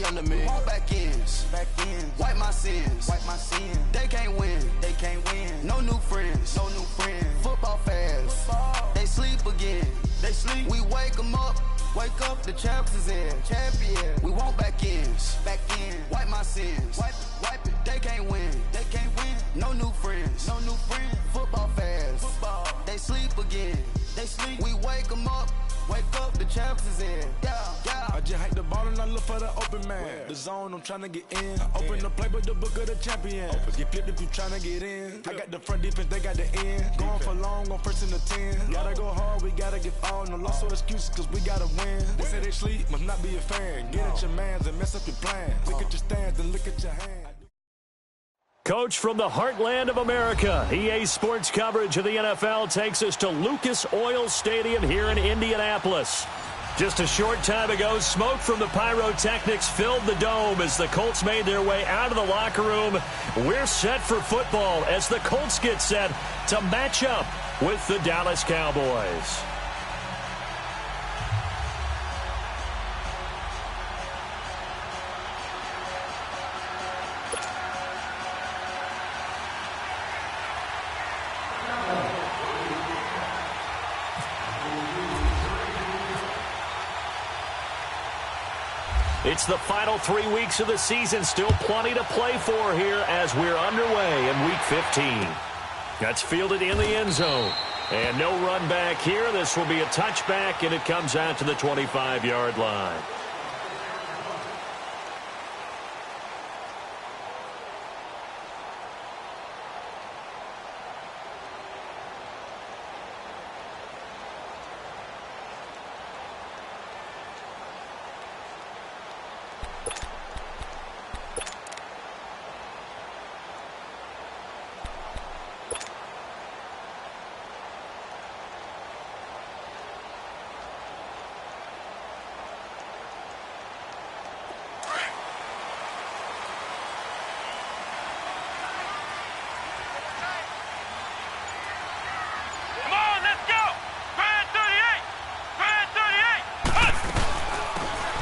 done to me. Want back ends. Wipe my sins. They can't win. No new friends. Football fast. They sleep again. We wake them up. The champs is in. We want back ends. Wipe my sins. Wipe it. They can't win. No new friends. Football fast. They sleep again. We wake them up. The champs is in. I just hike the ball and I look for the open man. The zone, I'm trying to get in. Open the playbook, the book of the champion. Get flipped if you trying to get in. I got the front defense, they got the end. Going for long, on first and the 10. Gotta go hard, we gotta get all. No loss or excuses, cause we gotta win. They say they sleep, must not be a fan. Get at your mans and mess up your plans. Look at your stands and look at your hands. Coach from the heartland of America, EA Sports coverage of the NFL takes us to Lucas Oil Stadium here in Indianapolis. Just a short time ago, smoke from the pyrotechnics filled the dome as the Colts made their way out of the locker room. We're set for football as the Colts get set to match up with the Dallas Cowboys. It's the final 3 weeks of the season. Still plenty to play for here as we're underway in Week 15. That's fielded in the end zone. And no run back here. This will be a touchback, and it comes out to the 25-yard line.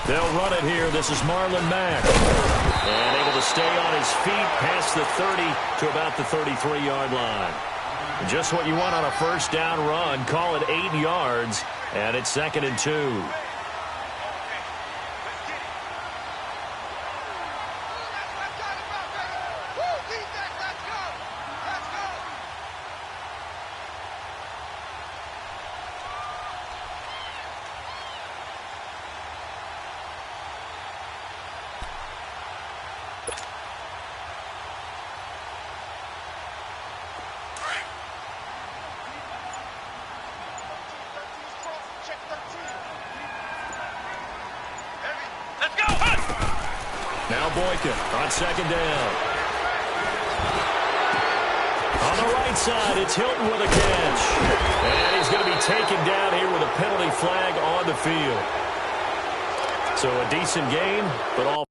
They'll run it here. This is Marlon Mack. And able to stay on his feet past the 30 to about the 33-yard line. Just what you want on a first down run. Call it 8 yards. And it's 2nd and 2. Now Boykin on 2nd down. On the right side, it's Hilton with a catch. And he's going to be taken down here with a penalty flag on the field. So a decent game, but all.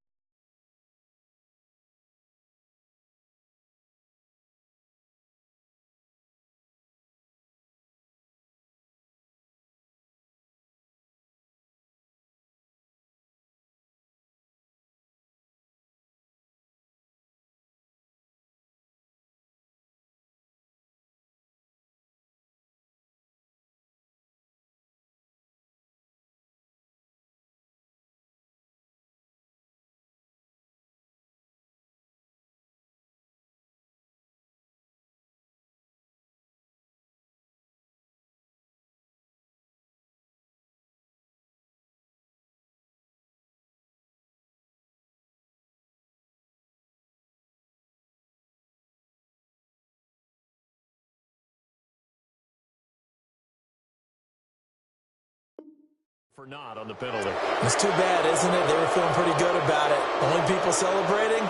For not on the penalty. It's too bad, isn't it? They were feeling pretty good about it. The only people celebrating,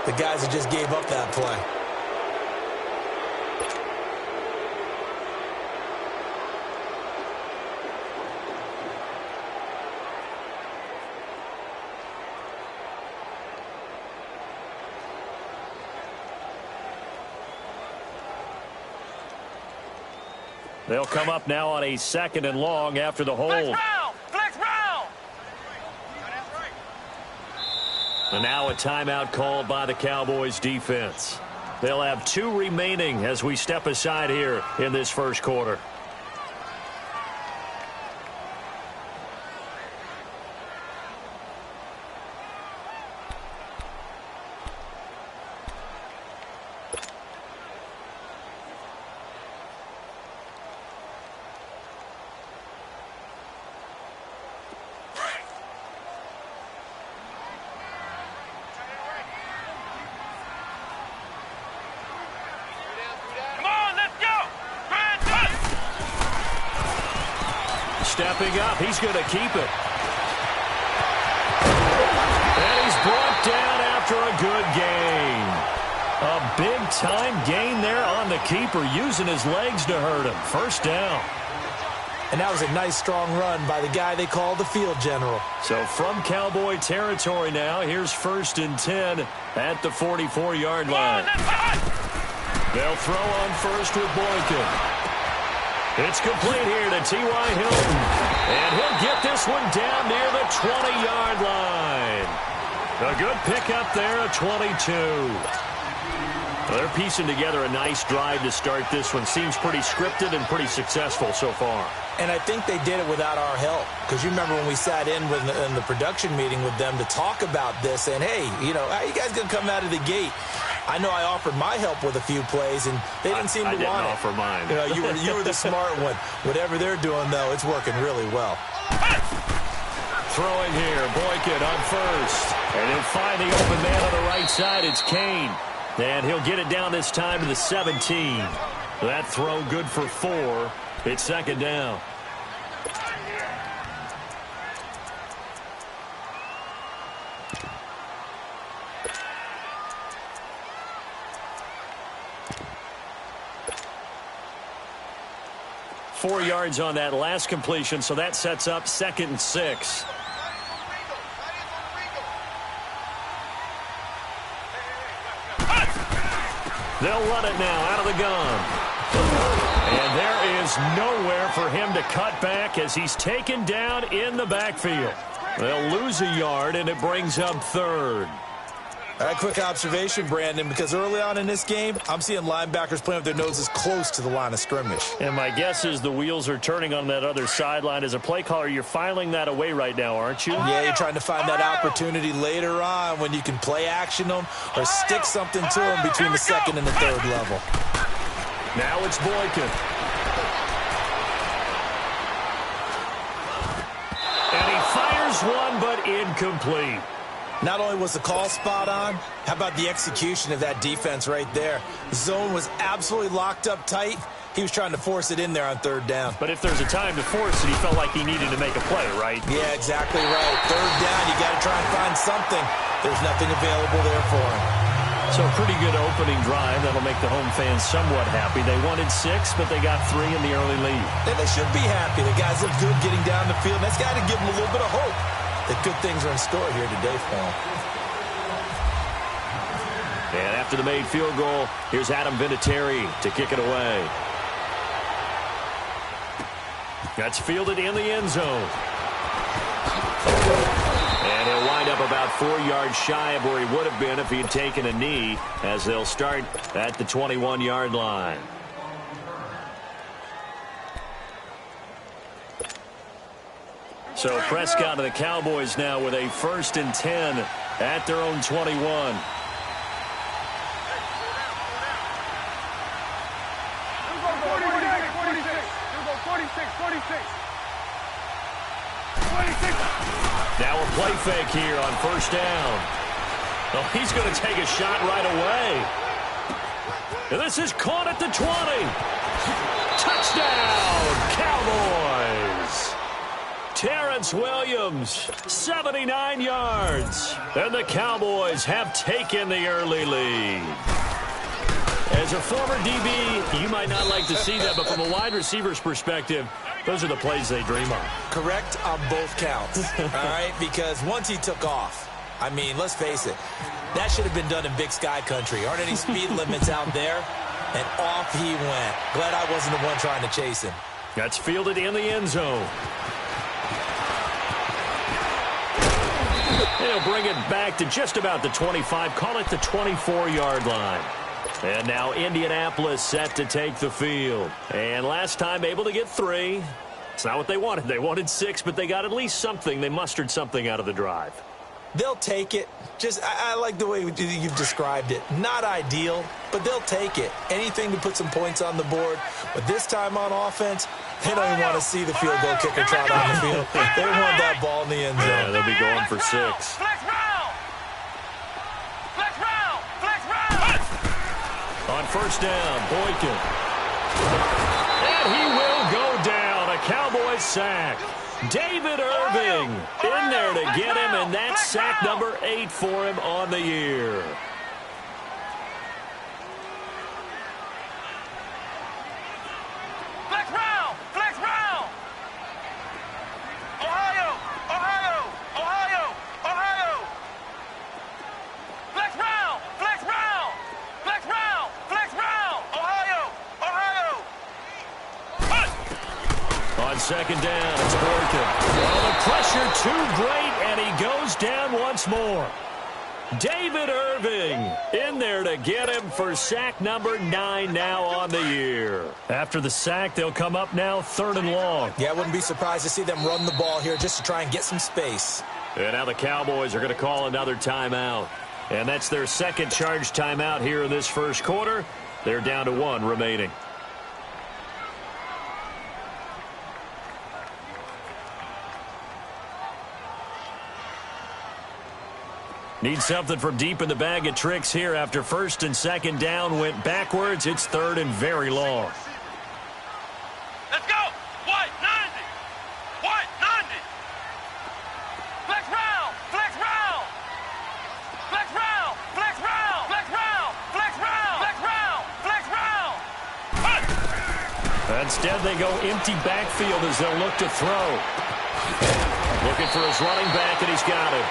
the guys that just gave up that play. They'll come up now on a 2nd and long after the hold. And now a timeout called by the Cowboys defense. They'll have 2 remaining as we step aside here in this first quarter. Stepping up, he's going to keep it. And he's brought down after a good gain. A big-time gain there on the keeper, using his legs to hurt him. First down. And that was a nice, strong run by the guy they call the field general. So from Cowboy territory now, here's 1st and 10 at the 44-yard line. They'll throw on first with Boykin. It's complete here to T.Y. Hilton. And he'll get this one down near the 20-yard line. A good pickup there at 22. Well, they're piecing together a nice drive to start this one. Seems pretty scripted and pretty successful so far. And I think they did it without our help. Because you remember when we sat in the production meeting with them to talk about this, and hey, you know, how are you guys going to come out of the gate? I know I offered my help with a few plays, and they didn't seem to want it. I didn't offer mine. You know, you were the smart one. Whatever they're doing, though, it's working really well. Throwing here, Boykin on first. And he'll find the open man on the right side. It's Kane. And he'll get it down this time to the 17. That throw good for 4. It's 2nd down. Four yards on that last completion, so that sets up 2nd and 6. They'll run it now out of the gun. And there is nowhere for him to cut back as he's taken down in the backfield. They'll lose a yard, and it brings up 3rd. All right, quick observation, Brandon, because early on in this game, I'm seeing linebackers playing with their noses close to the line of scrimmage. And my guess is the wheels are turning on that other sideline. As a play caller, you're filing that away right now, aren't you? Yeah, you're trying to find that opportunity later on when you can play action them or stick something to them between the 2nd and the 3rd level. Now it's Boykin. And he fires one, but incomplete. Not only was the call spot on, how about the execution of that defense right there? The zone was absolutely locked up tight. He was trying to force it in there on 3rd down. But if there's a time to force it, he felt like he needed to make a play, right? Yeah, exactly right. 3rd down, you got to try and find something. There's nothing available there for him. So a pretty good opening drive. That'll make the home fans somewhat happy. They wanted 6, but they got 3 in the early lead. And they should be happy. The guys look good getting down the field. That's got to give them a little bit of hope that good things are in store here today for them. And after the made field goal, here's Adam Vinatieri to kick it away. That's fielded in the end zone. And he'll wind up about 4 yards shy of where he would have been if he had taken a knee, as they'll start at the 21-yard line. So Prescott and the Cowboys now with a 1st and 10 at their own 21. Now a play fake here on 1st down. Oh, he's going to take a shot right away. And this is caught at the 20. Touchdown, Cowboys. Terrence Williams, 79 yards. And the Cowboys have taken the early lead. As a former DB, you might not like to see that, but from a wide receiver's perspective, those are the plays they dream of. Correct on both counts, all right? Because once he took off, I mean, let's face it, that should have been done in Big Sky country. Aren't any speed limits out there? And off he went. Glad I wasn't the one trying to chase him. That's fielded in the end zone. He'll bring it back to just about the 25, call it the 24-yard line. And now Indianapolis set to take the field. And last time able to get 3. It's not what they wanted. They wanted 6, but they got at least something. They mustered something out of the drive. They'll take it. I like the way you've described it. Not ideal, but they'll take it. Anything to put some points on the board. But this time on offense, they don't even want to see the field goal kicker trot on the field. They want that ball in the end zone. Yeah, they'll be going for 6. Flex round! Flex round! Flex round! On first down, Boykin. And he will go down. A Cowboys sack. David Irving in there to get him, and that's sack number 8 for him on the year. Flex round! Flex round! Ohio! Ohio! Ohio! Ohio! Flex round! Flex round! Flex round! Flex round! Ohio! Ohio! On second down, it's Boykin. Oh, the pressure too great, and he goes down once more. David Irving in there to get him for sack number 9 now on the year. After the sack, they'll come up now 3rd and long. Yeah, I wouldn't be surprised to see them run the ball here just to try and get some space. And now the Cowboys are going to call another timeout. And that's their second charge timeout here in this first quarter. They're down to 1 remaining. Need something from deep in the bag of tricks here after first and second down went backwards. It's 3rd and very long. Let's go! White 90! White 90! Flex round! Flex round! Flex round! Flex round! Flex round! Flex round! Flex round! Flex round! Instead, they go empty backfield as they'll look to throw. Looking for his running back, and he's got it.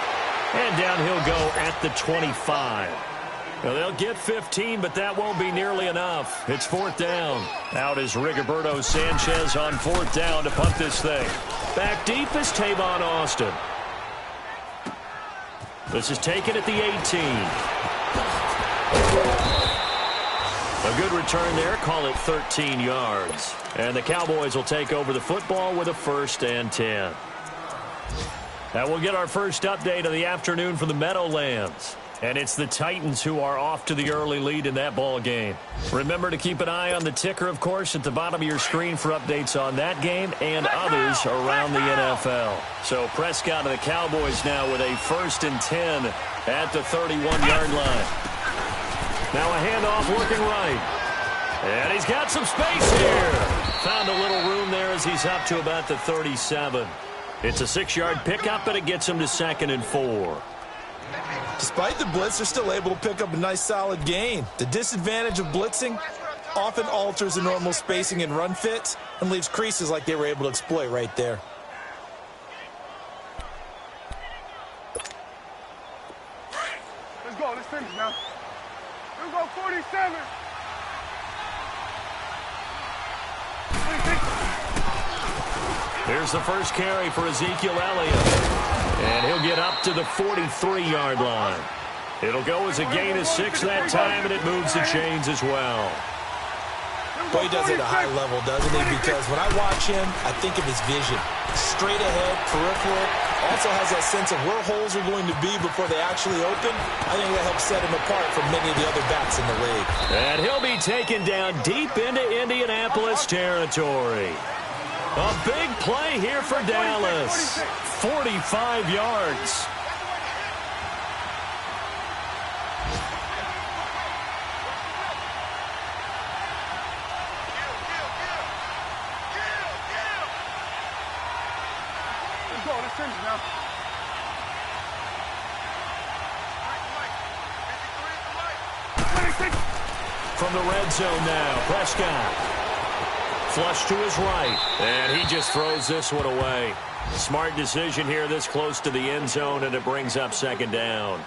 And down he'll go at the 25. Now, they'll get 15, but that won't be nearly enough. It's 4th down. Out is Rigoberto Sanchez on 4th down to punt this thing. Back deep is Tavon Austin. This is taken at the 18. A good return there. Call it 13 yards. And the Cowboys will take over the football with a 1st and 10. Now we'll get our first update of the afternoon from the Meadowlands. And it's the Titans who are off to the early lead in that ball game. Remember to keep an eye on the ticker, of course, at the bottom of your screen for updates on that game and others around the NFL. So Prescott and the Cowboys now with a 1st and 10 at the 31-yard line. Now a handoff looking right. And he's got some space here. Found a little room there as he's up to about the 37. It's a 6-yard pickup, and it gets him to 2nd and 4. Despite the blitz, they're still able to pick up a nice, solid gain. The disadvantage of blitzing often alters the normal spacing and run fits and leaves creases like they were able to exploit right there. Let's go. Let's finish now. Let's go, 47. 26. Here's the first carry for Ezekiel Elliott. And he'll get up to the 43-yard line. It'll go as a gain of 6 that time, and it moves the chains as well. Boy, he does it at a high level, doesn't he? Because when I watch him, I think of his vision. Straight ahead, peripheral. Also has that sense of where holes are going to be before they actually open. I think that helps set him apart from many of the other backs in the league. And he'll be taken down deep into Indianapolis territory. A big play here for Dallas. 45 yards. Let's go. Let's finish now. From the red zone now, Prescott. Flush to his right, and he just throws this one away. Smart decision here this close to the end zone, and it brings up 2nd down.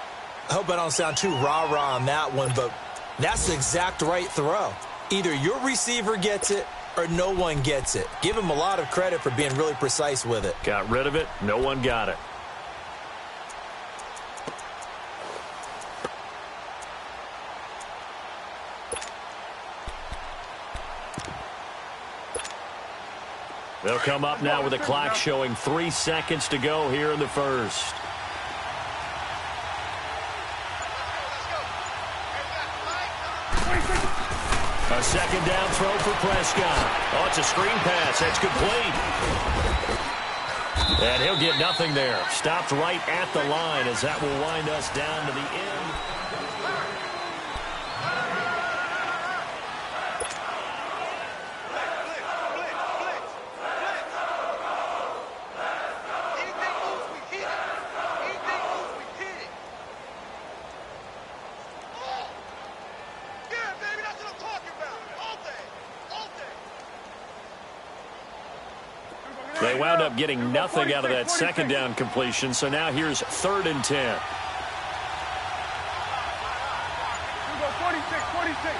I hope I don't sound too rah-rah on that one, but that's the exact right throw. Either your receiver gets it or no one gets it. Give him a lot of credit for being really precise with it. Got rid of it. No one got it. They'll come up now with the clock showing 3 seconds to go here in the first. A second down throw for Prescott. Oh, it's a screen pass. That's complete. And he'll get nothing there. Stopped right at the line as that will wind us down to the end. They wound up getting nothing out of that second down completion, so now here's 3rd and 10. Here we go, 46.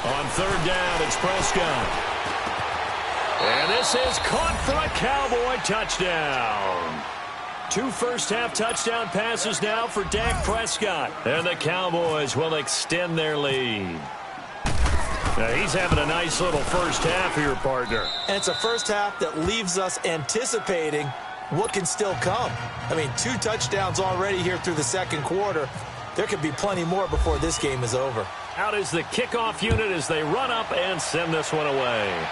On 3rd down, it's Prescott. And this is caught for a Cowboy touchdown. 2 first-half touchdown passes now for Dak Prescott. And the Cowboys will extend their lead. Now, he's having a nice little first half here, partner. And it's a first half that leaves us anticipating what can still come. I mean, 2 touchdowns already here through the second quarter. There could be plenty more before this game is over. Out is the kickoff unit as they run up and send this one away.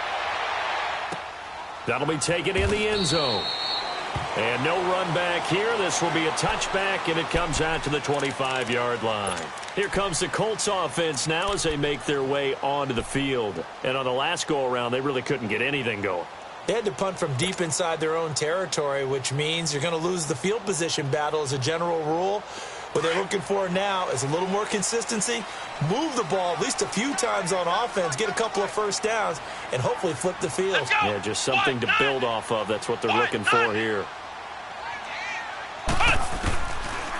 That'll be taken in the end zone. And no run back here. This will be a touchback, and it comes out to the 25-yard line. Here comes the Colts offense now as they make their way onto the field. And on the last go-around, they really couldn't get anything going. They had to punt from deep inside their own territory, which means you're going to lose the field position battle as a general rule. What they're looking for now is a little more consistency, move the ball at least a few times on offense, get a couple of first downs, and hopefully flip the field. Yeah, just something to build off of. That's what they're looking for here.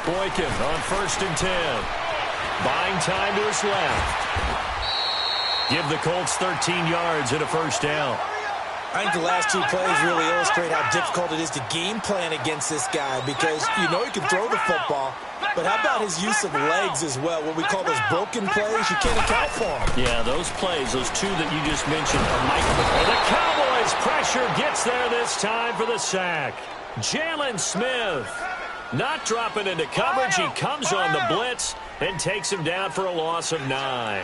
Boykin on 1st and 10. Buying time to his left. Give the Colts 13 yards and a first down. I think the last 2 plays really illustrate how difficult it is to game plan against this guy because you know he can throw the football, but how about his use of legs as well? What we call those broken plays, you can't account for them. Yeah, those plays, those 2 that you just mentioned are micro. The Cowboys pressure gets there this time for the sack. Jalen Smith not dropping into coverage. He comes on the blitz and takes him down for a loss of 9.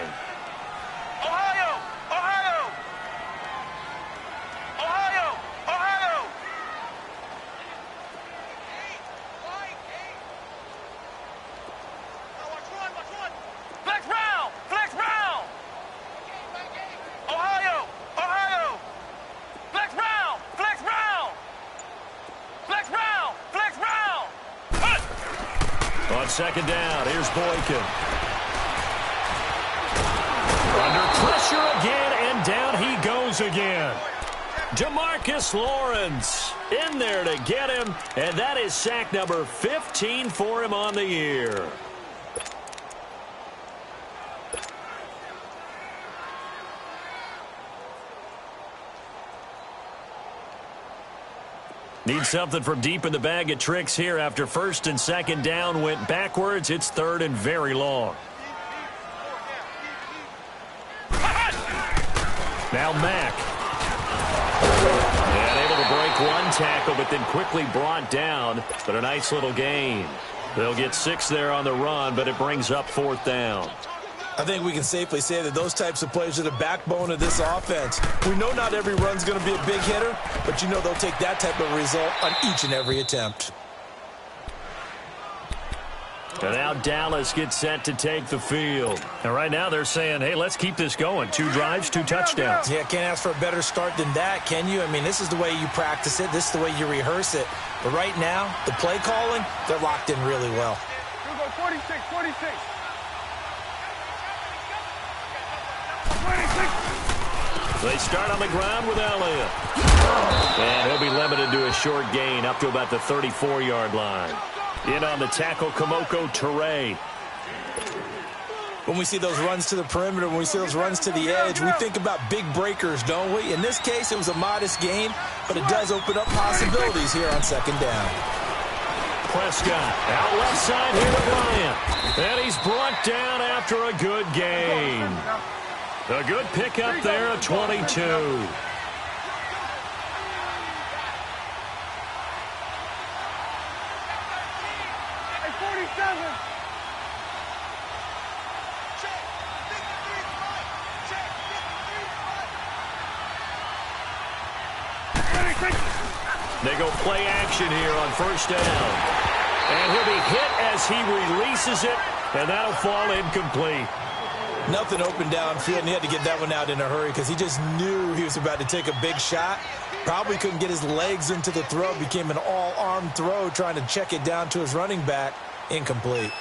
Second down, here's Boykin. Under pressure again, and down he goes again. DeMarcus Lawrence in there to get him, and that is sack number 15 for him on the year. Need something from deep in the bag of tricks here after 1st and 2nd down went backwards. It's 3rd and very long. Now Mack. And able to break 1 tackle, but then quickly brought down. But a nice little gain. They'll get 6 there on the run, but it brings up 4th down. I think we can safely say that those types of plays are the backbone of this offense. We know not every run's going to be a big hitter, but you know they'll take that type of result on each and every attempt. And now Dallas gets set to take the field. And right now they're saying, hey, let's keep this going. 2 drives, 2 touchdowns. Yeah, can't ask for a better start than that, can you? I mean, this is the way you practice it. This is the way you rehearse it. But right now, the play calling, they're locked in really well. Here we go, 46. They start on the ground with Elliott. And he'll be limited to a short gain up to about the 34-yard line. In on the tackle, Kamoko Toure. When we see those runs to the perimeter, when we see those runs to the edge, we think about big breakers, don't we? In this case, it was a modest gain, but it does open up possibilities here on 2nd down. Prescott out left side here to Bryant. And he's brought down after a good gain. A good pickup there at 22. 47. They go play action here on first down. And he'll be hit as he releases it, and that'll fall incomplete. Nothing open downfield, and he had to get that one out in a hurry because he just knew he was about to take a big shot. Probably couldn't get his legs into the throw. Became an all-arm throw trying to check it down to his running back. Incomplete.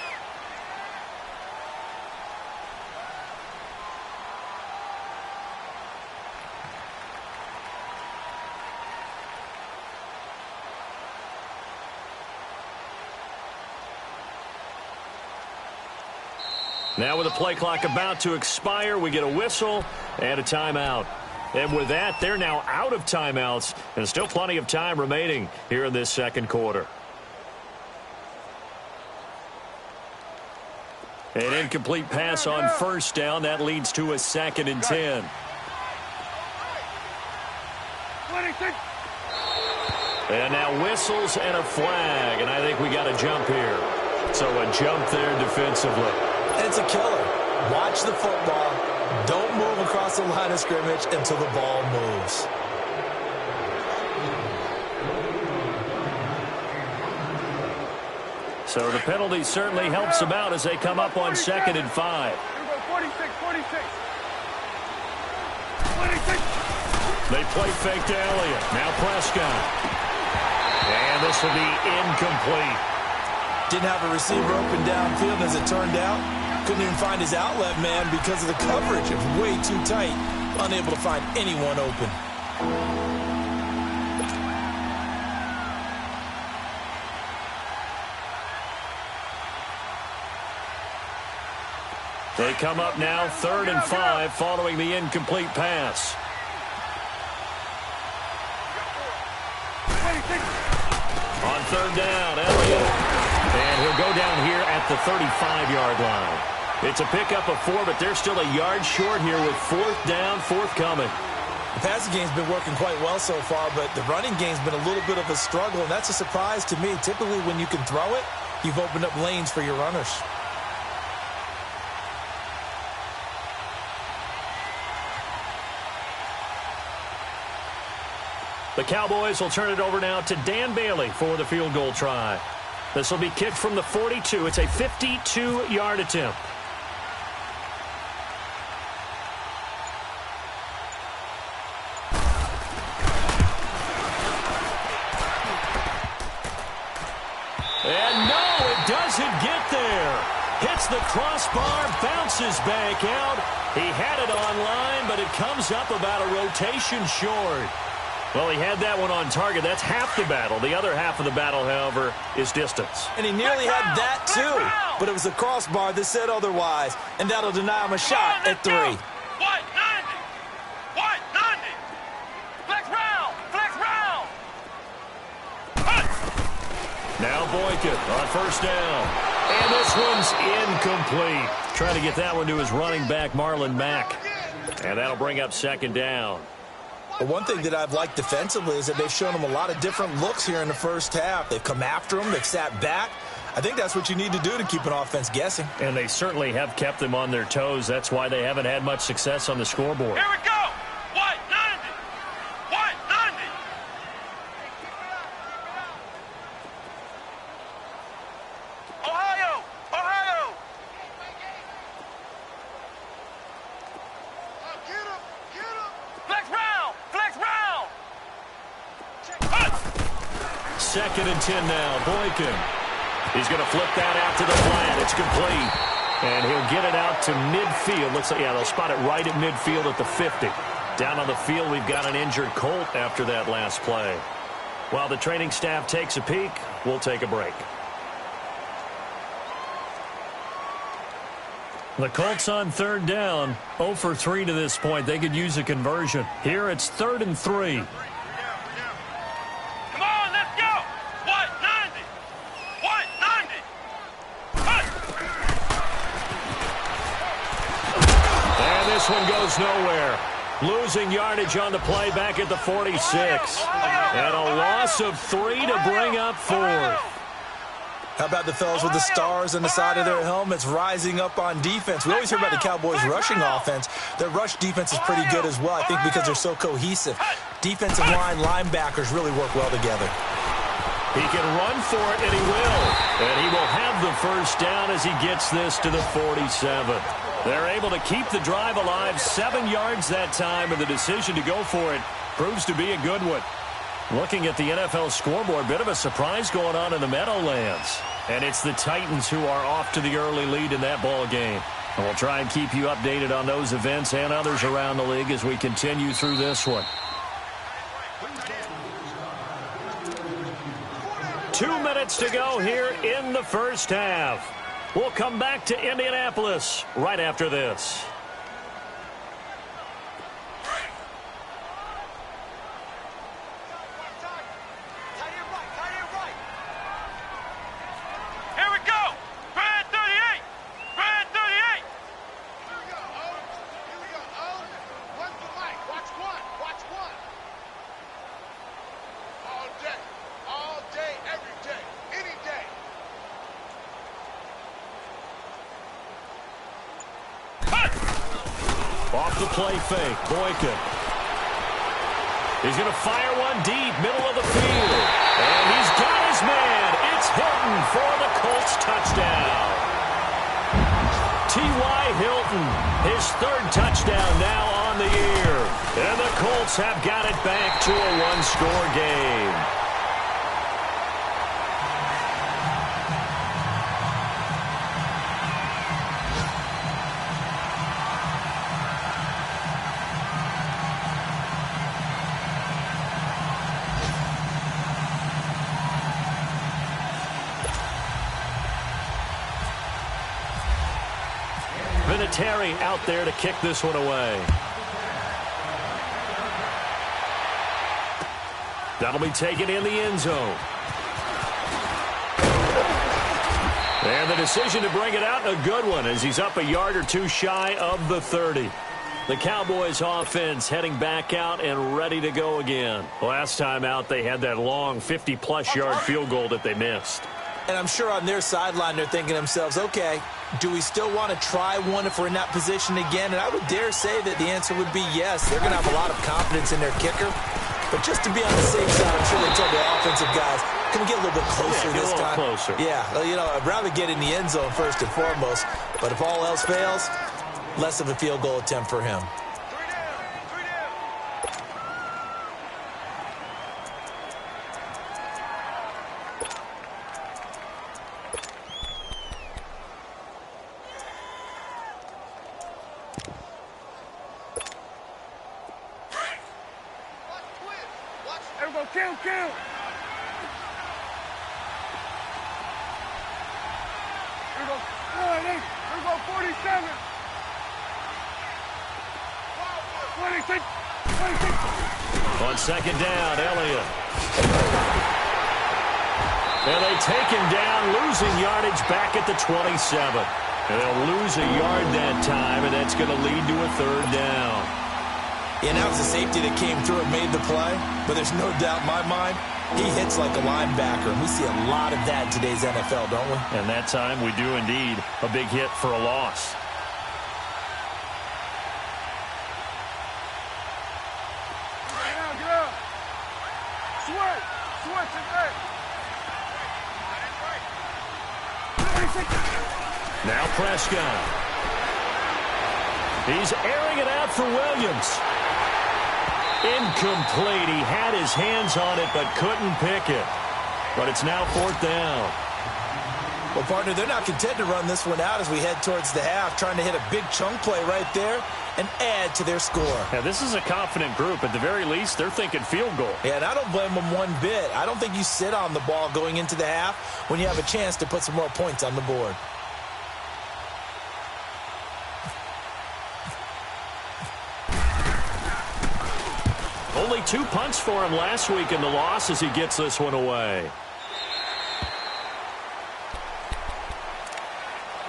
Now with the play clock about to expire, we get a whistle and a timeout. And with that, they're now out of timeouts, and still plenty of time remaining here in this second quarter. An incomplete pass on first down. That leads to a 2nd and 10. 26. And now whistles and a flag, and I think we got a jump here. So a jump there defensively. It's a killer. Watch the football. Don't move across the line of scrimmage until the ball moves. So the penalty certainly helps them out as they come up on 2nd and 5. 46. They play fake to Elliott. Now Prescott. And this will be incomplete. Didn't have a receiver open downfield as it turned out. Couldn't even find his outlet man because of the coverage. It was way too tight. Unable to find anyone open. They come up now 3rd and 5 following the incomplete pass. On 3rd down, Elliott. And he'll go down here at the 35-yard line. It's a pickup of 4, but they're still a yard short here with 4th down, forthcoming. The passing game's been working quite well so far, but the running game's been a little bit of a struggle, and that's a surprise to me. Typically, when you can throw it, you've opened up lanes for your runners. The Cowboys will turn it over now to Dan Bailey for the field goal try. This will be kicked from the 42. It's a 52-yard attempt. And no, it doesn't get there. Hits the crossbar, bounces back out. He had it on line, but it comes up about a rotation short. Well, he had that one on target. That's half the battle. The other half of the battle, however, is distance. And he nearly had that, too. But it was a crossbar that said otherwise. And that'll deny him a shot at 3. White 90. White 90. Flex round. Flex round. Now Boykin on first down. And this one's incomplete. Trying to get that one to his running back, Marlon Mack. And that'll bring up 2nd down. But one thing that I've liked defensively is that they've shown him a lot of different looks here in the first half. They've come after him. They've sat back. I think that's what you need to do to keep an offense guessing. And they certainly have kept them on their toes. That's why they haven't had much success on the scoreboard. Here we go. White 90. White 90. Ohio. Ohio. Get him. Flex round. Flex round. 2nd and 10 now. Boykin. He's going to flip that out to the flat. It's complete. And he'll get it out to midfield. Looks like, yeah, they'll spot it right at midfield at the 50. Down on the field, we've got an injured Colt after that last play. While the training staff takes a peek, we'll take a break. The Colts on 3rd down, 0 for 3 to this point. They could use a conversion. Here it's 3rd and 3. Come on, let's go. White 90. White 90. And this one goes nowhere. Losing yardage on the play back at the 46. And a loss of 3 to bring up 4th. How about the fellas with the stars on the side of their helmets rising up on defense? We always hear about the Cowboys' rushing offense. Their rush defense is pretty good as well, I think, because they're so cohesive. Defensive line, linebackers really work well together. He can run for it, and he will. And he will have the first down as he gets this to the 47. They're able to keep the drive alive, 7 yards that time, and the decision to go for it proves to be a good one. Looking at the NFL scoreboard, bit of a surprise going on in the Meadowlands. And it's the Titans who are off to the early lead in that ball game. And we'll try and keep you updated on those events and others around the league as we continue through this one. 2 minutes to go here in the first half. We'll come back to Indianapolis right after this. Off the play fake, Boykin. He's going to fire one deep, middle of the field. And he's got his man. It's Hilton for the Colts touchdown. T.Y. Hilton, his third touchdown now on the year. And the Colts have got it back to a one-score game. Terry out there to kick this one away. That'll be taken in the end zone. And the decision to bring it out, a good one, as he's up a yard or two shy of the 30. The Cowboys offense heading back out and ready to go again. Last time out, they had that long 50-plus yard field goal that they missed. And I'm sure on their sideline they're thinking to themselves, okay, do we still want to try one if we're in that position again? And I would dare say that the answer would be yes. They're going to have a lot of confidence in their kicker. But just to be on the safe side, I'm sure they told their offensive guys, can we get a little bit closer this time? Closer. Yeah, you know, I'd rather get in the end zone first and foremost. But if all else fails, less of a field goal attempt for him. Kill. Here we go, 47. 26. On second down, Elliott. And they take him down, losing yardage back at the 27. And they'll lose a yard that time, and that's going to lead to a third down. Yeah, now it's a safety that came through and made the play, but there's no doubt in my mind, he hits like a linebacker, and we see a lot of that in today's NFL, don't we? And that time we do indeed. A big hit for a loss. Get out. Switch it there. Now Prescott. He's airing it out for Williams. Incomplete. He had his hands on it but couldn't pick it. But it's now fourth down. Well, partner, they're not content to run this one out as we head towards the half, trying to hit a big chunk play right there and add to their score. Yeah, this is a confident group. At the very least, they're thinking field goal. Yeah, and I don't blame them one bit. I don't think you sit on the ball going into the half when you have a chance to put some more points on the board. Only 2 punts for him last week in the loss as he gets this one away.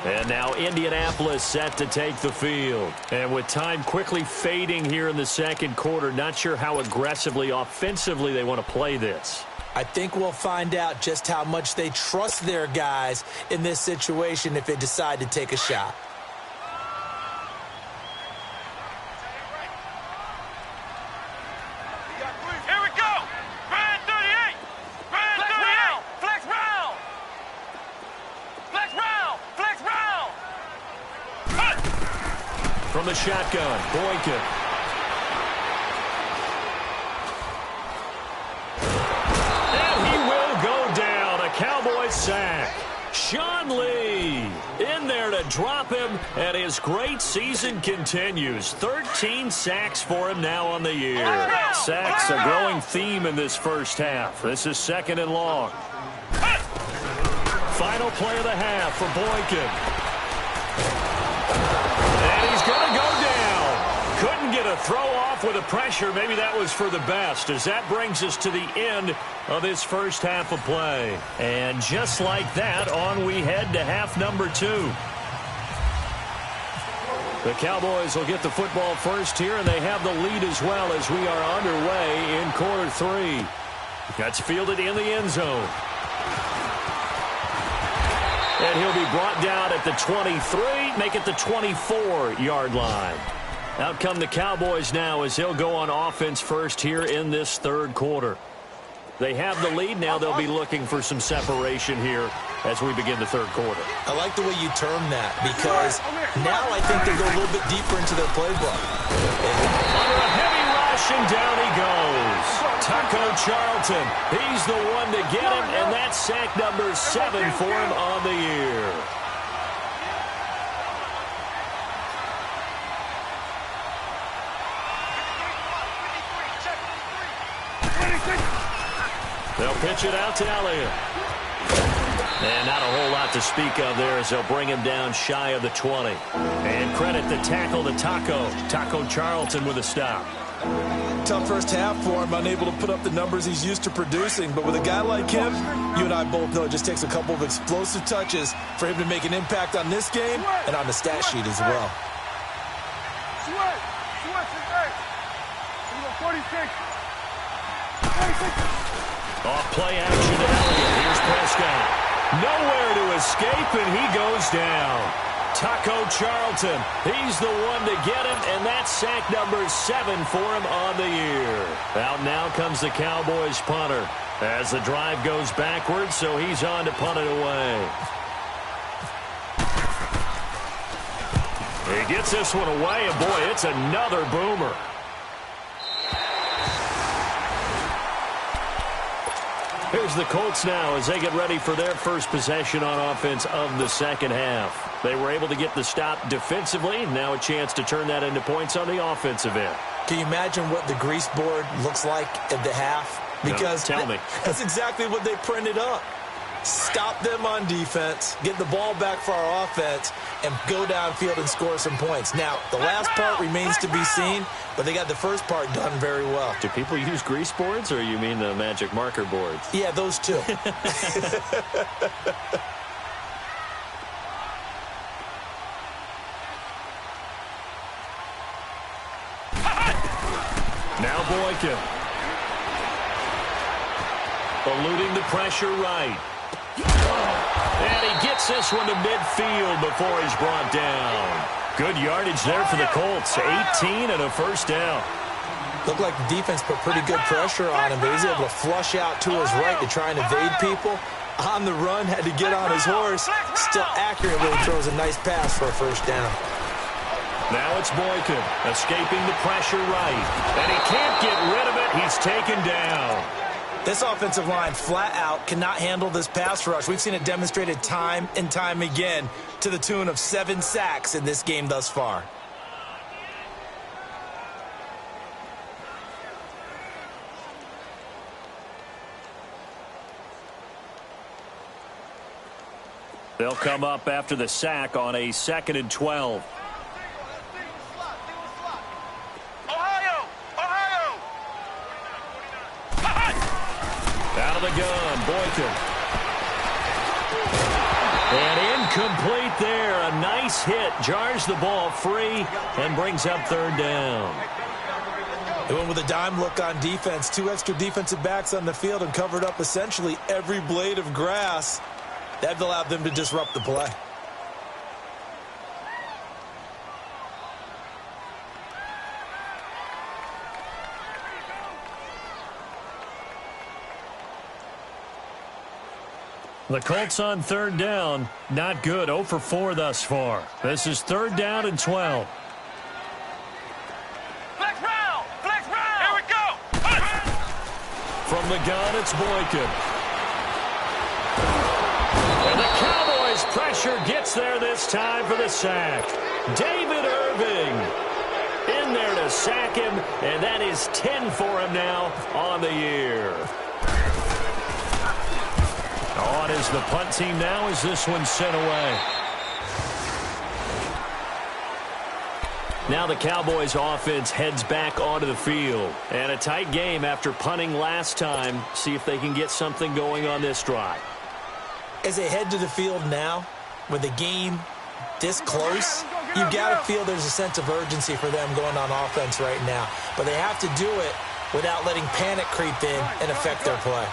And now Indianapolis set to take the field. And with time quickly fading here in the second quarter, not sure how aggressively, offensively they want to play this. I think we'll find out just how much they trust their guys in this situation if they decide to take a shot. Here we go. Brand 38. Brand 38. Flex round. Flex round. Flex round. From the shotgun, Boykin. Cowboys sack. Sean Lee in there to drop him, and his great season continues. 13 sacks for him now on the year. Sacks a growing theme in this first half. This is 2nd and long. Final play of the half for Boykin. And he's going to go down. Couldn't get a throw off with the pressure. Maybe that was for the best, as that brings us to the end of this first half of play. And just like that, on we head to half number 2. The Cowboys will get the football first here, and they have the lead as well as we are underway in quarter 3. That's fielded in the end zone. And he'll be brought down at the 23, make it the 24-yard line. Out come the Cowboys now as he'll go on offense first here in this third quarter. They have the lead. Now they'll be looking for some separation here as we begin the third quarter. I like the way you term that, because now I think they go a little bit deeper into their playbook. Under a heavy rush, and down he goes. Taco Charlton, he's the one to get him, and that's sack number 7 for him on the year. They'll pitch it out to Elliott. And not a whole lot to speak of there as they'll bring him down shy of the 20. And credit the tackle to Taco Charlton with a stop. Tough first half for him, unable to put up the numbers he's used to producing. But with a guy like him, you and I both know it just takes a couple of explosive touches for him to make an impact on this game and on the stat sheet as well. 46. Off play action to Elliott. Here's Prescott. Nowhere to escape, and he goes down. Taco Charlton, he's the one to get him, and that's sack number 7 for him on the year. Out now comes the Cowboys punter as the drive goes backwards, so he's on to punt it away. He gets this one away, and boy, it's another boomer. Here's the Colts now as they get ready for their first possession on offense of the second half. They were able to get the stop defensively. Now a chance to turn that into points on the offensive end. Can you imagine what the grease board looks like at the half? Because no, tell me. That's exactly what they printed up. Stop them on defense, get the ball back for our offense, and go downfield and score some points. Now, the last part remains to be seen, but they got the first part done very well. Do people use grease boards, or you mean the magic marker boards? Yeah, those two. Now Boykin. Eluding the pressure right. And he gets this one to midfield before he's brought down. Good yardage there for the Colts. 18 and a first down. Looked like the defense put pretty good pressure on him, but he's able to flush out to his right to try and evade people. On the run, had to get on his horse. Still accurately throws a nice pass for a first down. Now it's Boykin escaping the pressure right. And he can't get rid of it. He's taken down. This offensive line flat out cannot handle this pass rush. We've seen it demonstrated time and time again to the tune of 7 sacks in this game thus far. They'll come up after the sack on a 2nd and 12. Out of the gun, Boykin. And incomplete there. A nice hit. Jars the ball free and brings up 3rd down. They went with a dime look on defense. 2 extra defensive backs on the field and covered up essentially every blade of grass. That allowed them to disrupt the play. The Colts on 3rd down. Not good. 0 for 4 thus far. This is 3rd down and 12. Flex round! Flex round! Here we go! From the gun, it's Boykin. And the Cowboys' pressure gets there this time for the sack. David Irving in there to sack him, and that is 10 for him now on the year. On is the punt team now as this one's sent away. Now the Cowboys offense heads back onto the field. And a tight game after punting last time. See if they can get something going on this drive. As they head to the field now, with the game this close, you've got to feel there's a sense of urgency for them going on offense right now. But they have to do it without letting panic creep in and affect their play.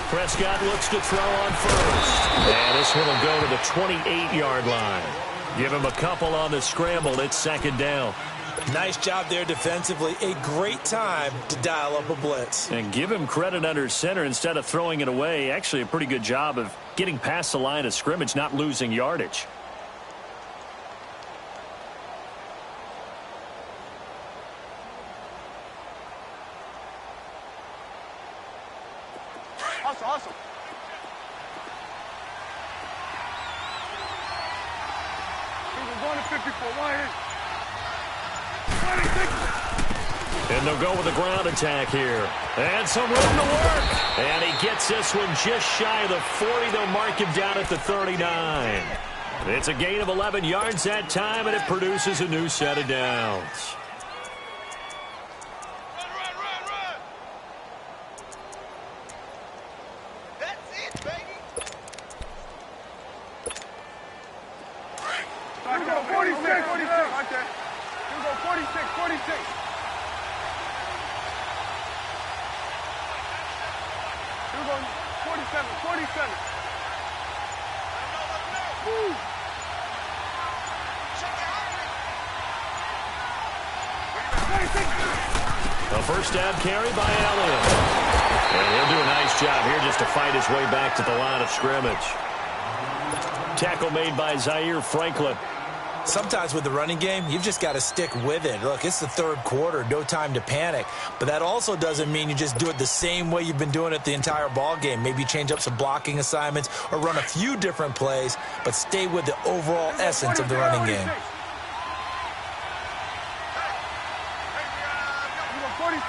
Prescott looks to throw on first. And this one will go to the 28-yard line. Give him a couple on the scramble. It's 2nd down. Nice job there defensively. A great time to dial up a blitz. And give him credit under center instead of throwing it away. Actually a pretty good job of getting past the line of scrimmage, not losing yardage. Hustle. We're going to 54. And they'll go with a ground attack here. And some room to work. And he gets this one just shy of the 40. They'll mark him down at the 39. It's a gain of 11 yards that time, and it produces a new set of downs. A first down carry by Elliott. And he'll do a nice job here just to fight his way back to the line of scrimmage. Tackle made by Zaire Franklin. Sometimes with the running game, you've just got to stick with it. Look, it's the 3rd quarter, no time to panic. But that also doesn't mean you just do it the same way you've been doing it the entire ball game. Maybe change up some blocking assignments or run a few different plays, but stay with the overall essence of the running game. 46.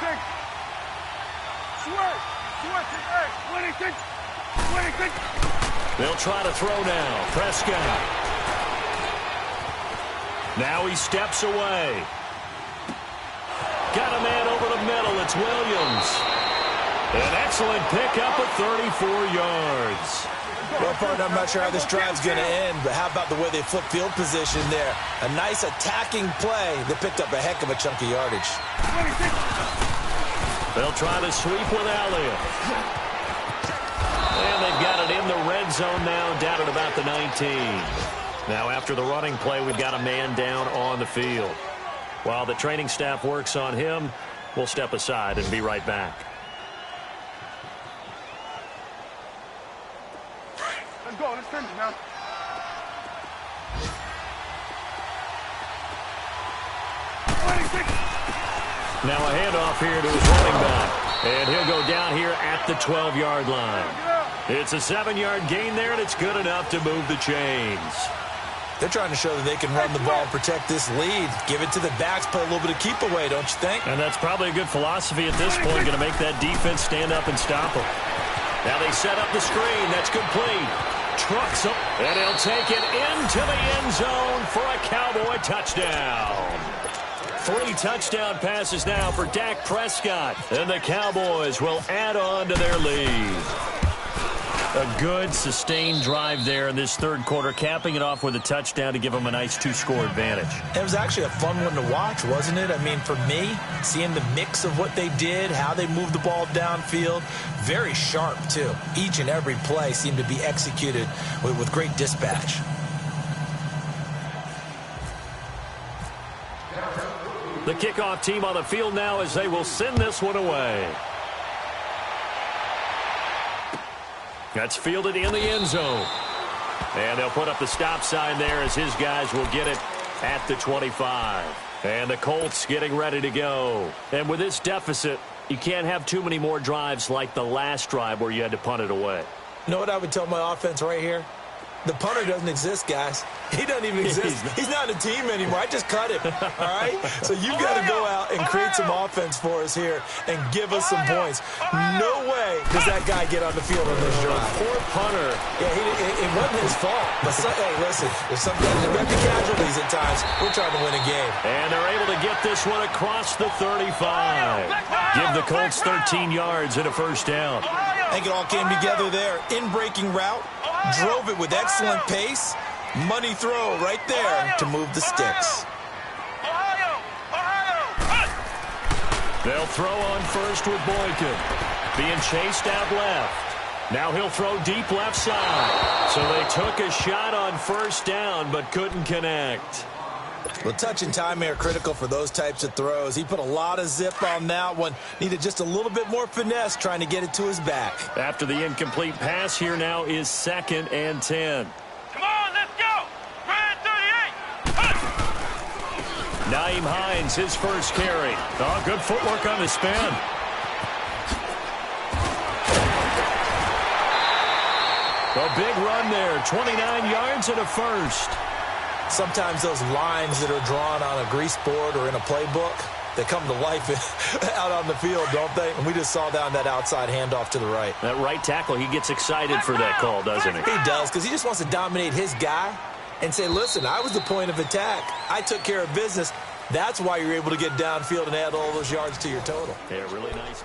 Switch. 26. They'll try to throw now. Prescott. Now he steps away. Got a man over the middle. It's Williams. An excellent pickup of 34 yards. Well, partner, I'm not sure how this drive's going to end, but how about the way they flip field position there? A nice attacking play that picked up a heck of a chunk of yardage. They'll try to sweep with Elliott. And they've got it in the red zone now, down at about the 19. Now, after the running play, we've got a man down on the field. While the training staff works on him, we'll step aside and be right back. Let's go. Let's finish now. Now a handoff here to his running back. And he'll go down here at the 12-yard line. It's a 7-yard gain there, and it's good enough to move the chains. They're trying to show that they can run the ball and protect this lead. Give it to the backs, play a little bit of keep away, don't you think? And that's probably a good philosophy at this point, going to make that defense stand up and stop them. Now they set up the screen. That's complete. Trucks him, and he'll take it into the end zone for a Cowboy touchdown. 3 touchdown passes now for Dak Prescott, and the Cowboys will add on to their lead. A good, sustained drive there in this third quarter, capping it off with a touchdown to give them a nice 2-score advantage. It was actually a fun one to watch, wasn't it? I mean, for me, seeing the mix of what they did, how they moved the ball downfield, very sharp, too. Each and every play seemed to be executed with great dispatch. The kickoff team on the field now as they will send this one away. That's fielded in the end zone. And they'll put up the stop sign there as his guys will get it at the 25. And the Colts getting ready to go. And with this deficit, you can't have too many more drives like the last drive where you had to punt it away. You know what I would tell my offense right here? The punter doesn't exist, guys. He doesn't even exist. He's not a team anymore. I just cut him, all right? So you've got to go out and create some offense for us here and give us some points. No way does that guy get on the field on this drive. Poor punter. Yeah, it wasn't his fault. But hey, listen, there's sometimes we have the casualties at times. We're trying to win a game. And they're able to get this one across the 35. Give the Colts 13 yards and a first down. I think it all came together there. In-breaking route. Drove it with excellent pace. Money throw right there to move the sticks. They'll throw on first with Boykin. Being chased out left. Now he'll throw deep left side. So they took a shot on first down but couldn't connect. Well, touch and timing are critical for those types of throws. He put a lot of zip on that one. Needed just a little bit more finesse trying to get it to his back. After the incomplete pass, here now is 2nd and 10. Come on, let's go. Grand 38. Nyheim Hines, his first carry. Oh, good footwork on the spin. A big run there, 29 yards and a first. Sometimes those lines that are drawn on a grease board or in a playbook, they come to life out on the field, don't they? And we just saw down that outside handoff to the right. That right tackle, he gets excited for that call, doesn't he? He does, because he just wants to dominate his guy and say, listen, I was the point of attack. I took care of business. That's why you're able to get downfield and add all those yards to your total. Yeah, really nice.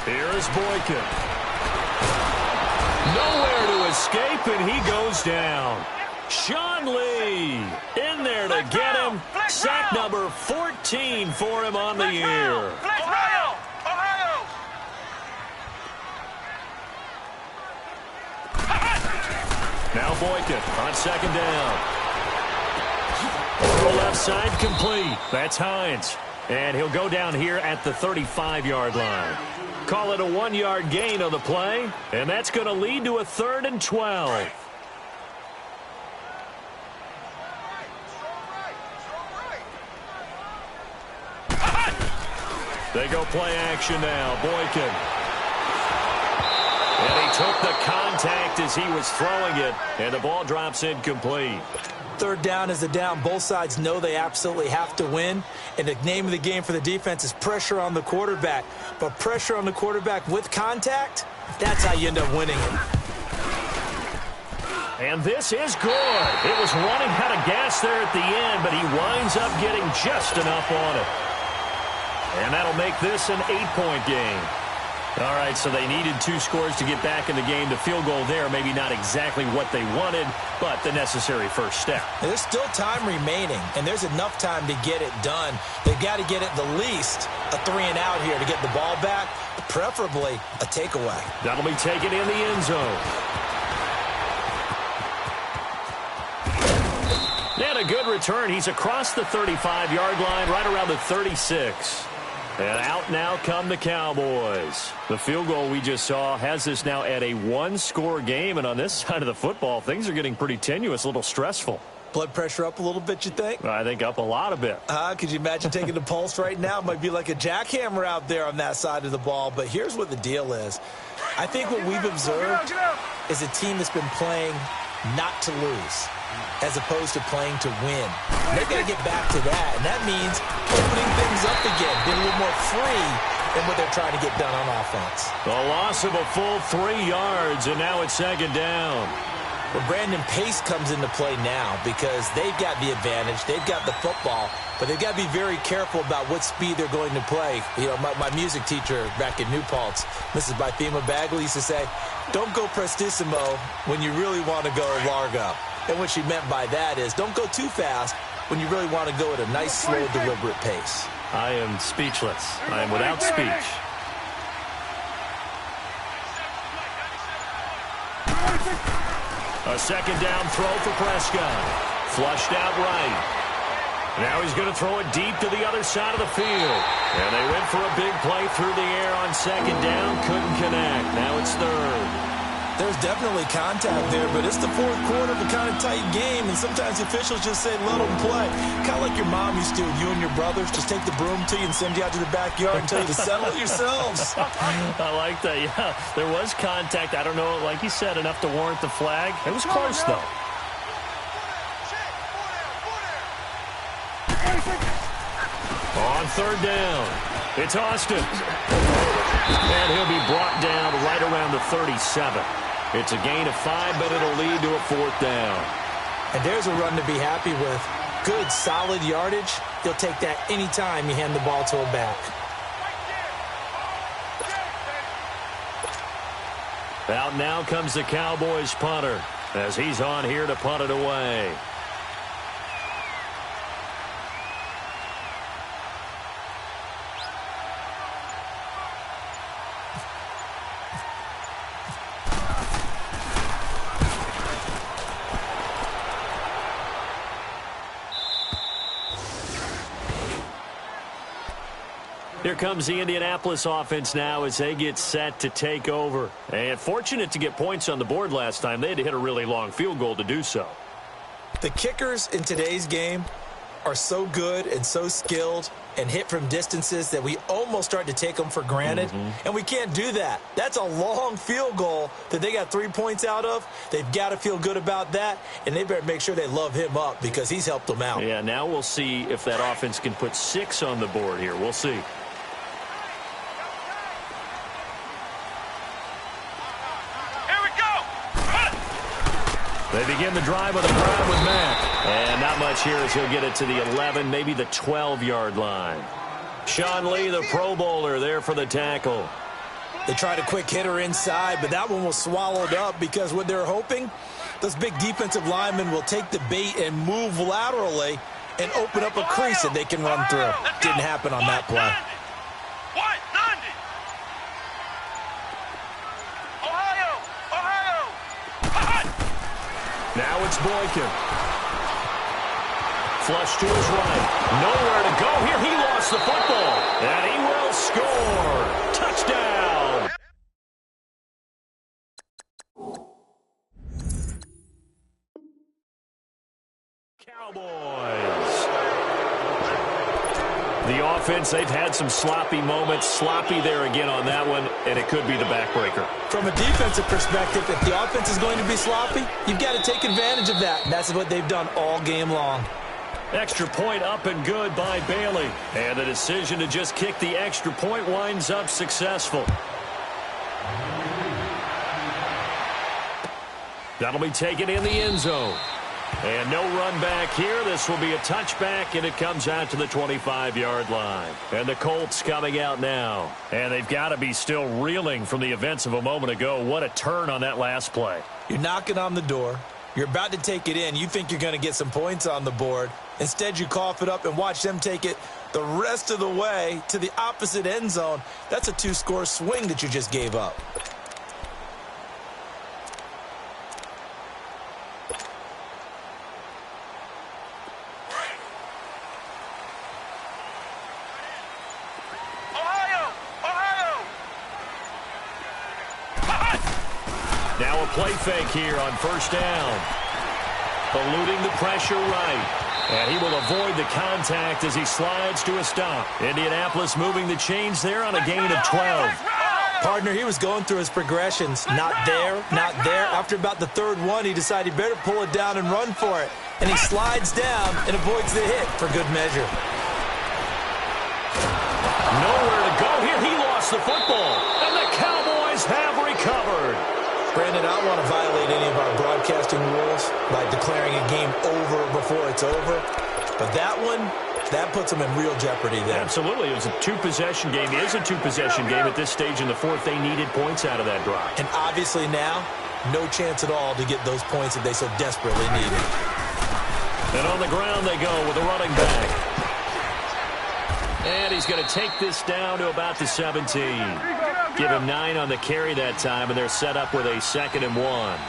Here's Boykin. Nowhere to escape, and he goes down. Sean Lee in there to get him. Sack number 14 for him on the year. Ohio! Now Boykin on 2nd down. Over the left side, complete. That's Hines. And he'll go down here at the 35-yard line. Call it a 1-yard gain on the play, and that's going to lead to a 3rd and 12. They go play action now. Boykin. And he took the contact as he was throwing it, and the ball drops incomplete. 3rd down is the down. Both sides know they absolutely have to win. And the name of the game for the defense is pressure on the quarterback. But pressure on the quarterback with contact, that's how you end up winning it. And this is good. It was running out of gas there at the end, but he winds up getting just enough on it. And that'll make this an 8-point game. All right, so they needed 2 scores to get back in the game. The field goal there, maybe not exactly what they wanted, but the necessary first step. There's still time remaining, and there's enough time to get it done. They've got to get at the least a 3-and-out here to get the ball back, preferably a takeaway. That'll be taken in the end zone. And a good return. He's across the 35-yard line, right around the 36. And out now come the Cowboys. The field goal we just saw has this now at a 1-score game. And on this side of the football, things are getting pretty tenuous, a little stressful. Blood pressure up a little bit, you think? I think up a lot a bit. Could you imagine taking the pulse right now? It might be like a jackhammer out there on that side of the ball. But here's what the deal is. I think what we've observed is a team that's been playing not to lose, as opposed to playing to win. And they've got to get back to that, and that means opening things up again, being a little more free than what they're trying to get done on offense. The loss of a full 3 yards, and now it's second down. Well, Brandon, pace comes into play now because they've got the advantage. They've got the football, but they've got to be very careful about what speed they're going to play. You know, my music teacher back in New Paltz, Mrs. Bythema Bagley, used to say, don't go prestissimo when you really want to go largo. And what she meant by that is don't go too fast when you really want to go at a nice, slow, deliberate pace. I am speechless. I am without speech. A second down throw for Prescott. Flushed out right. Now he's going to throw it deep to the other side of the field. And they went for a big play through the air on second down. Couldn't connect. Now it's third. There's definitely contact there, but it's the fourth quarter of a kind of tight game, and sometimes officials just say, let them play. Kind of like your mom used to, you and your brothers, just take the broom to you and send you out to the backyard and tell you to settle it yourselves. I like that, yeah. There was contact. I don't know, like you said, enough to warrant the flag. It was close, though. On third down, it's Austin. And he'll be brought down right around the 37. It's a gain of 5, but it'll lead to a fourth down. And there's a run to be happy with. Good, solid yardage. You'll take that anytime you hand the ball to a back. Out now comes the Cowboys punter as he's on here to punt it away. Here comes the Indianapolis offense now as they get set to take over. And fortunate to get points on the board last time. They had to hit a really long field goal to do so. The kickers in today's game are so good and so skilled and hit from distances that we almost start to take them for granted. And we can't do that. That's a long field goal that they got 3 points out of. They've got to feel good about that, and they better make sure they love him up because he's helped them out. Yeah, now we'll see if that offense can put 6 on the board here. We'll see. They begin the drive with a crowd with Mack. And not much here as he'll get it to the 11, maybe the 12-yard line. Sean Lee, the Pro Bowler, there for the tackle. They tried a quick hitter inside, but that one was swallowed up because what they're hoping, those big defensive linemen will take the bait and move laterally and open up a crease that they can run through. Didn't happen on that play. Now it's Boykin. Flush to his right. Nowhere to go here. He lost the football. And he will score. Touchdown. Cowboys. The offense, they've had some sloppy moments. Sloppy there again on that one, and it could be the backbreaker. From a defensive perspective, if the offense is going to be sloppy, you've got to take advantage of that. And that's what they've done all game long. Extra point up and good by Bailey. And the decision to just kick the extra point winds up successful. That'll be taken in the end zone. And no run back here. This will be a touchback, and it comes out to the 25-yard line. And the Colts coming out now. And they've got to be still reeling from the events of a moment ago. What a turn on that last play. You're knocking on the door. You're about to take it in. You think you're going to get some points on the board. Instead, you cough it up and watch them take it the rest of the way to the opposite end zone. That's a 2-score swing that you just gave up. Now a play fake here on first down. Eluding the pressure right. And he will avoid the contact as he slides to a stop. Indianapolis moving the chains there on a gain of 12. Partner, he was going through his progressions. Not there, not there. After about the third one, he decided he better pull it down and run for it. And he slides down and avoids the hit for good measure. Nowhere to go here. He lost the football. And the Cowboys have recovered. Brandon, I don't want to violate any of our broadcasting rules by declaring a game over before it's over. But that one, that puts them in real jeopardy there. Absolutely. It was a two-possession game. It is a two-possession game at this stage in the fourth. They needed points out of that drive. And obviously now, no chance at all to get those points that they so desperately needed. And on the ground they go with a running back. And he's going to take this down to about the 17. Give him 9 on the carry that time, and they're set up with a 2nd and 1.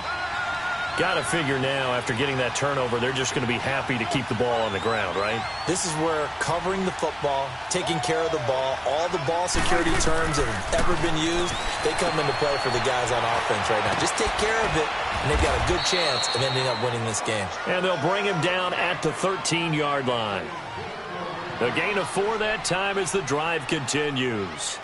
Got to figure now, after getting that turnover, they're just going to be happy to keep the ball on the ground, right? This is where covering the football, taking care of the ball, all the ball security terms that have ever been used, they come into play for the guys on offense right now. Just take care of it, and they've got a good chance of ending up winning this game. And they'll bring him down at the 13-yard line. A gain of 4 that time as the drive continues.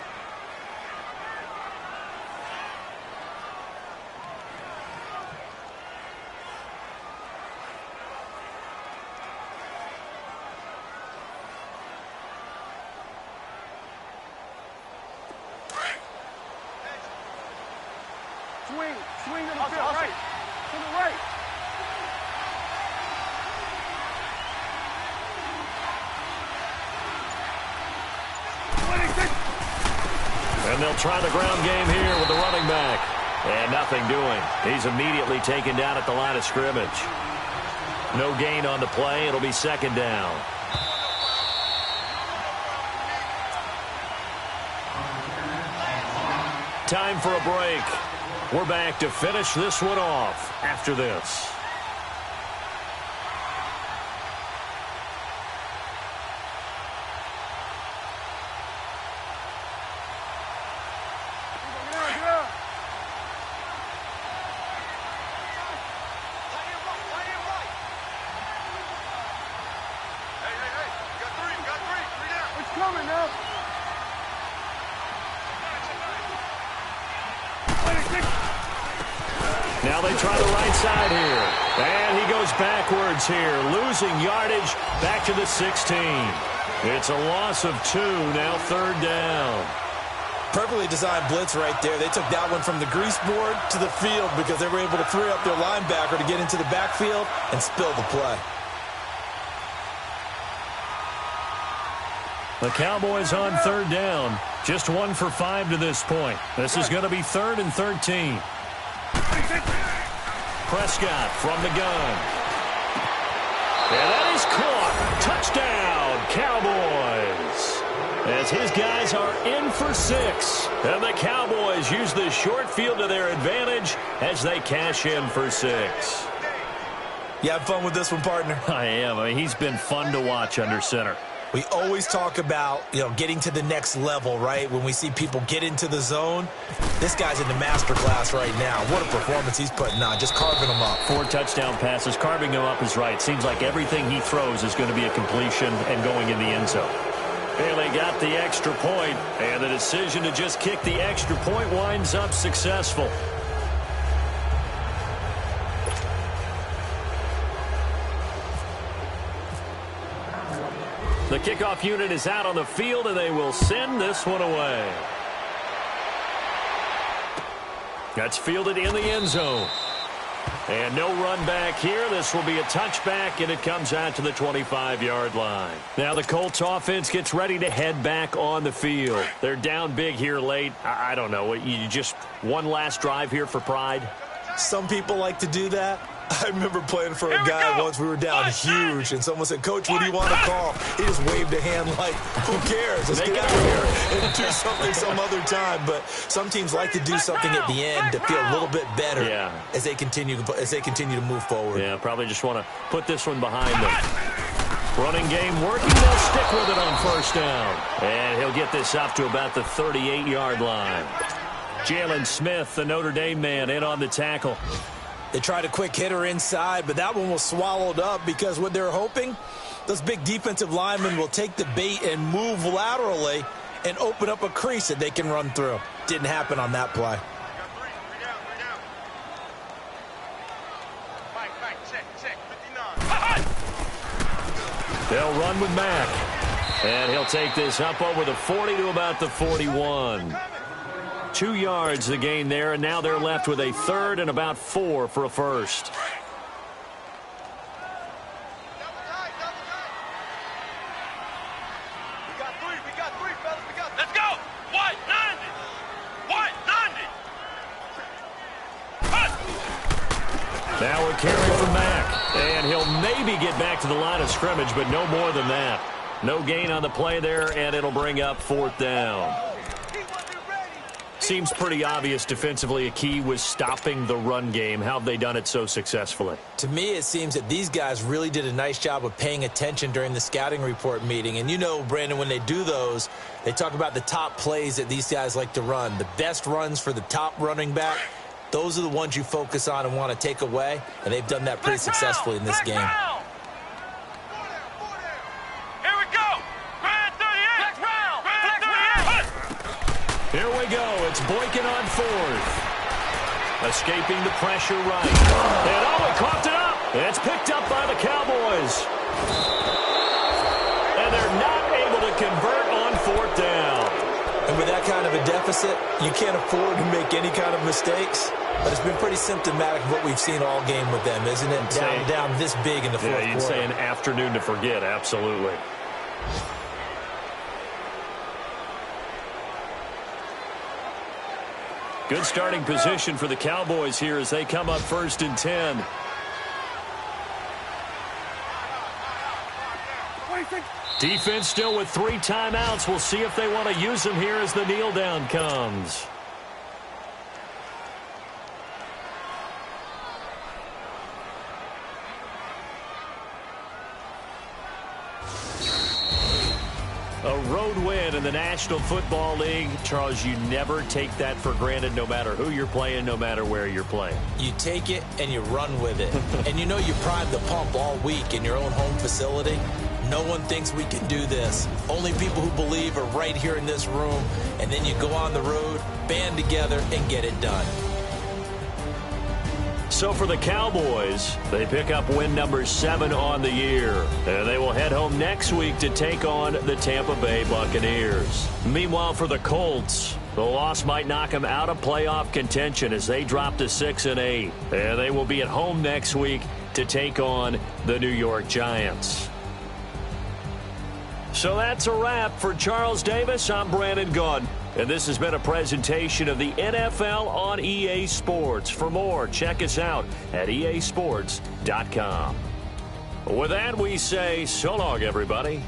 Swing to the field, right. To the right. And they'll try the ground game here with the running back. And nothing doing. He's immediately taken down at the line of scrimmage. No gain on the play. It'll be 2nd down. Time for a break. We're back to finish this one off after this. Now they try the right side here. And he goes backwards here, losing yardage back to the 16. It's a loss of 2, now 3rd down. Perfectly designed blitz right there. They took that one from the grease board to the field because they were able to free up their linebacker to get into the backfield and spill the play. The Cowboys on 3rd down. Just 1 for 5 to this point. This is going to be 3rd and 13. Prescott from the gun. And that is caught. Touchdown, Cowboys. As his guys are in for 6. And the Cowboys use the short field to their advantage as they cash in for 6. You have fun with this one, partner? I am. I mean, he's been fun to watch under center. We always talk about, getting to the next level, right? When we see people get into the zone, this guy's in the master class right now. What a performance he's putting on, just carving them up. 4 touchdown passes. Carving them up is right. Seems like everything he throws is going to be a completion and going in the end zone. And they got the extra point, and the decision to just kick the extra point winds up successful. The kickoff unit is out on the field, and they will send this one away. That's fielded in the end zone. And no run back here. This will be a touchback, and it comes out to the 25-yard line. Now the Colts offense gets ready to head back on the field. They're down big here late. I don't know. You just one last drive here for pride? Some people like to do that. I remember playing for a guy once. We were down huge, and someone said, "Coach, what do you want to call?" He just waved a hand like, "Who cares? Let's get out of here and do something some other time." But some teams like to do something at the end to feel a little bit better as they continue to move forward. Yeah, probably just want to put this one behind them. Running game working. They'll stick with it on 1st down, and he'll get this up to about the 38-yard line. Jalen Smith, the Notre Dame man, in on the tackle. They tried a quick hitter inside, but that one was swallowed up because what they're hoping, those big defensive linemen will take the bait and move laterally and open up a crease that they can run through. didn't happen on that play. They'll run with Mack. And he'll take this up over the 40 to about the 41. 2 yards the gain there, and now they're left with a third and about 4 for a first. Let's go! White, 90! White, 90! Now a carry from Mack. And he'll maybe get back to the line of scrimmage, but no more than that. No gain on the play there, and it'll bring up 4th down. Seems pretty obvious defensively a key was stopping the run game. How have they done it so successfully? To me, it seems that these guys really did a nice job of paying attention during the scouting report meeting. And you know, Brandon, when they do those, they talk about the top plays that these guys like to run. The best runs for the top running back, those are the ones you focus on and want to take away. And they've done that pretty successfully in this game. Here we go. It's Boykin on 4th. Escaping the pressure right. And he coughed it up. It's picked up by the Cowboys. And they're not able to convert on 4th down. And with that kind of a deficit, you can't afford to make any kind of mistakes. But it's been pretty symptomatic of what we've seen all game with them, isn't it? Down this big in the fourth quarter. Yeah, you'd say an afternoon to forget. Absolutely. Good starting position for the Cowboys here as they come up 1st and 10. Defense still with 3 timeouts. We'll see if they want to use them here as the kneel down comes. A road win in the National Football League. Charles, you never take that for granted no matter who you're playing, no matter where you're playing. You take it and you run with it. And you know you prime the pump all week in your own home facility. No one thinks we can do this. Only people who believe are right here in this room. And then you go on the road, band together, and get it done. So for the Cowboys, they pick up win number 7 on the year. And they will head home next week to take on the Tampa Bay Buccaneers. Meanwhile, for the Colts, the loss might knock them out of playoff contention as they drop to 6-8. And they will be at home next week to take on the New York Giants. So that's a wrap. For Charles Davis, I'm Brandon Gunn. And this has been a presentation of the NFL on EA Sports. For more, check us out at easports.com. With that, we say so long, everybody.